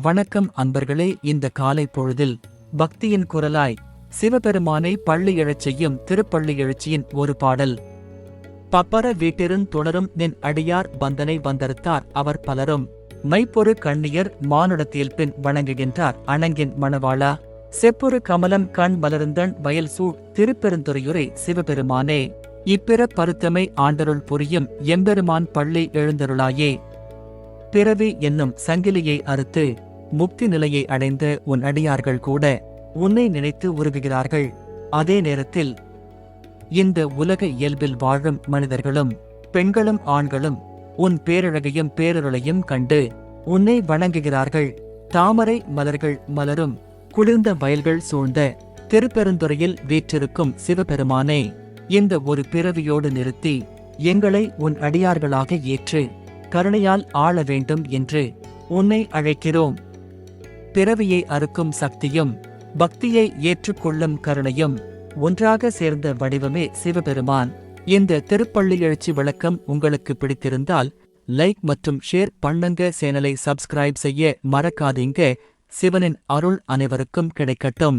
வணக்கம் அன்பர்களே. இந்த காலை பொழுதில் பக்தியின் குரலாய் சிவபெருமானை பள்ளி எழச் செய்யும் திருப்பள்ளி எழுச்சியின் ஒரு பாடல். பப்பர வீட்டிருந் துணரும் நின் அடியார் பந்தனை வந்தறுத்தார் அவர் பலரும் மைப்பொரு கண்ணியர் மானுடத்தில் பின் வணங்குகின்றார் அணங்கின் மணவாளா. செப்பொரு கமலம் கண் மலர்ந்தன் வயல் சூழ் திருப்பெருந்துறையுரை சிவபெருமானே. இப்பிற பருத்தமை ஆண்டருள் புரியும் எம்பெருமான் பள்ளி எழுந்தருளாயே. பிறவி என்னும் சங்கிலியை அறுத்து முக்தி நிலையை அடைந்த உன் அடியார்கள் கூட உன்னை நினைத்து உருகுகிறார்கள். அதே நேரத்தில் இந்த உலக இயல்பில் வாழும் மனிதர்களும் பெண்களும் ஆண்களும் உன் பேரழகையும் பேரருளையும் கண்டு உன்னை வணங்குகிறார்கள். தாமரை மலர்கள் மலரும் குளிர்ந்த வயல்கள் சூழ்ந்த திருப்பெருந்துறையில் வீற்றிருக்கும் சிவபெருமானே, இந்த ஒரு பிறவியோடு நிறுத்தி எங்களை உன் அடியார்களாக ஏற்று கருணையால் ஆள வேண்டும் என்று உன்னை அழைக்கிறோம். பிறவியை அறுக்கும் சக்தியும் பக்தியை ஏற்றுக்கொள்ளும் கருணையும் ஒன்றாக சேர்ந்த வடிவமே சிவபெருமான். இந்த திருப்பள்ளி எழுச்சி விளக்கம் உங்களுக்கு பிடித்திருந்தால் லைக் மற்றும் ஷேர் பண்ணுங்க. சேனலை சப்ஸ்கிரைப் செய்ய மறக்காதீங்க. சிவனின் அருள் அனைவருக்கும் கிடைக்கட்டும்.